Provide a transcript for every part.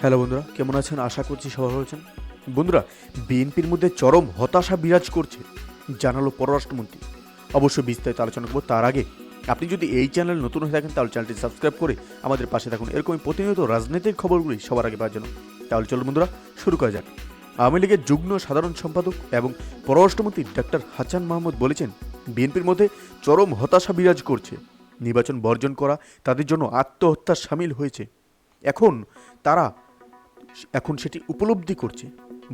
Hello বন্ধুরা, কেমন আছেন? আশা করছি সবাই ভালো আছেন। বন্ধুরা, বিএনপির মধ্যে চরম হতাশা বিরাজ করছে জানালো পররাষ্ট্রমন্ত্রী। অবশ্যই বিস্তারিত আলোচনা করবো। তার আগে আপনি যদি এই চ্যানেল নতুন হয়ে থাকেন তাহলে চ্যানেলটি সাবস্ক্রাইব করে আমাদের পাশে থাকুন, এরকমই প্রতিনিয়ত রাজনৈতিক খবরগুলি সবার আগে পাওয়ার জন্য। তাহলে চলুন বন্ধুরা, শুরু করা যাক। আওয়ামী লীগের যুগ্ম সাধারণ সম্পাদক এবং পররাষ্ট্রমন্ত্রী ডাক্তার হাসান মাহমুদ বলেছেন, বিএনপির মধ্যে চরম হতাশা বিরাজ করছে। নির্বাচন বর্জন করা তাদের জন্য আত্মহত্যার সামিল হয়েছে। এখন সেটি উপলব্ধি করছে।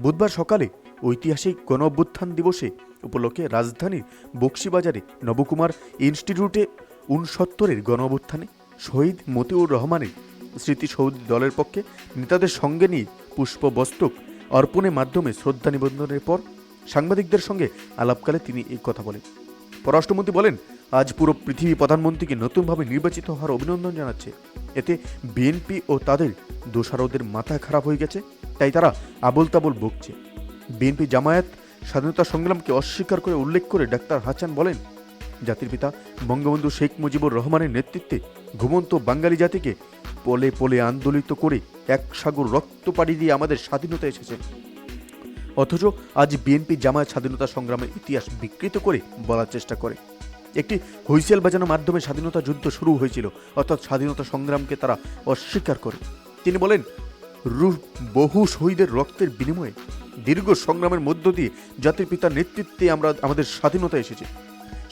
বুধবার সকালে ঐতিহাসিক গণ অভ্যুত্থান দিবসে উপলক্ষে রাজধানীর বক্সিবাজারে নবকুমার ইনস্টিটিউটে 69-এর গণ অভ্যুত্থানে শহীদ মতিউর রহমানের স্মৃতিসৌধ দলের পক্ষে নেতাদের সঙ্গে নিয়ে পুষ্পবস্তক অর্পণের মাধ্যমে শ্রদ্ধা নিবেদনের পর সাংবাদিকদের সঙ্গে আলাপকালে তিনি এই কথা বলেন। পররাষ্ট্রমন্ত্রী বলেন, আজ পুরো পৃথিবী প্রধানমন্ত্রীকে নতুনভাবে নির্বাচিত হওয়ার অভিনন্দন জানাচ্ছে। এতে বিএনপি ও তাদের দোসরদের মাথা খারাপ হয়ে গেছে, তাই তারা আবোল তাবোল বকছে। বিএনপি জামায়াত স্বাধীনতা সংগ্রামকে অস্বীকার করে উল্লেখ করে ডাক্তার হাসান বলেন, জাতির পিতা বঙ্গবন্ধু শেখ মুজিবুর রহমানের নেতৃত্বে ঘুমন্ত বাঙালি জাতিকে পলে পলে আন্দোলিত করে এক সাগর রক্ত পাড়ি দিয়ে আমাদের স্বাধীনতা এসেছে। অথচ আজ বিএনপি জামায়াত স্বাধীনতা সংগ্রামের ইতিহাস বিকৃত করে বলার চেষ্টা করে। একটি হুইসেল বাজানোর মাধ্যমে স্বাধীনতা যুদ্ধ শুরু হয়েছিল, অর্থাৎ স্বাধীনতা সংগ্রামকে তারা অস্বীকার করে। তিনি বলেন, বহু শহীদের রক্তের বিনিময়ে দীর্ঘ সংগ্রামের মধ্য দিয়ে জাতির পিতার নেতৃত্বে আমাদের স্বাধীনতা এসেছে।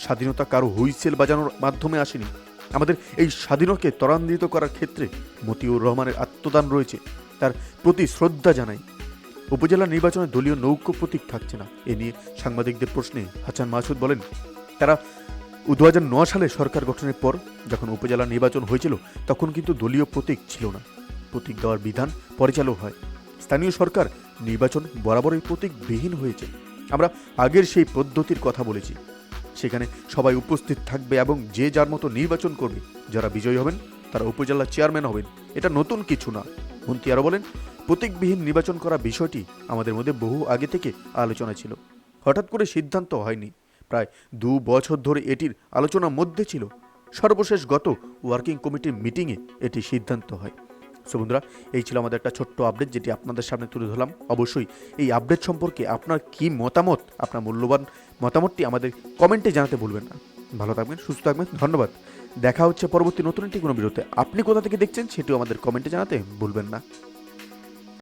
স্বাধীনতা কারো হুইসেল বাজানোর মাধ্যমে আসেনি। আমাদের এই স্বাধীনতাকে ত্বরান্বিত করার ক্ষেত্রে মতিউর রহমানের আত্মদান রয়েছে, তার প্রতি শ্রদ্ধা জানাই। উপজেলা নির্বাচনে দলীয় নৌকো প্রতীক থাকছে না, এ নিয়ে সাংবাদিকদের প্রশ্নে হাসান মাসুদ বলেন, তারা 2009 সালে সরকার গঠনের পর যখন উপজেলা নির্বাচন হয়েছিল তখন কিন্তু দলীয় প্রতীক ছিল না। প্রতীক দেওয়ার বিধান পরিচালক হয়। স্থানীয় সরকার নির্বাচন বরাবরই প্রতীকবিহীন হয়েছে। আমরা আগের সেই পদ্ধতির কথা বলেছি, সেখানে সবাই উপস্থিত থাকবে এবং যে যার মতো নির্বাচন করবে। যারা বিজয়ী হবেন তারা উপজেলা চেয়ারম্যান হবেন, এটা নতুন কিছু না। মন্ত্রী আরও বলেন, প্রতীকবিহীন নির্বাচন করা বিষয়টি আমাদের মধ্যে বহু আগে থেকে আলোচনা ছিল, হঠাৎ করে সিদ্ধান্ত হয়নি। প্রায় 2 বছর ধরে এটির আলোচনার মধ্যে ছিল। সর্বশেষ গত ওয়ার্কিং কমিটির মিটিংয়ে এটি সিদ্ধান্ত হয়। সো বন্ধুরা, এই ছিল আমাদের একটা ছোট্ট আপডেট যেটি আপনাদের সামনে তুলে ধরলাম। অবশ্যই এই আপডেট সম্পর্কে আপনার কি মতামত, আপনার মূল্যবান মতামতটি আমাদের কমেন্টে জানাতে ভুলবেন না। ভালো থাকবেন, সুস্থ থাকবেন, ধন্যবাদ। দেখা হচ্ছে পরবর্তী নতুন একটি কোনো ভিডিওতে। আপনি কোথা থেকে দেখছেন সেটিও আমাদের কমেন্টে জানাতে ভুলবেন না।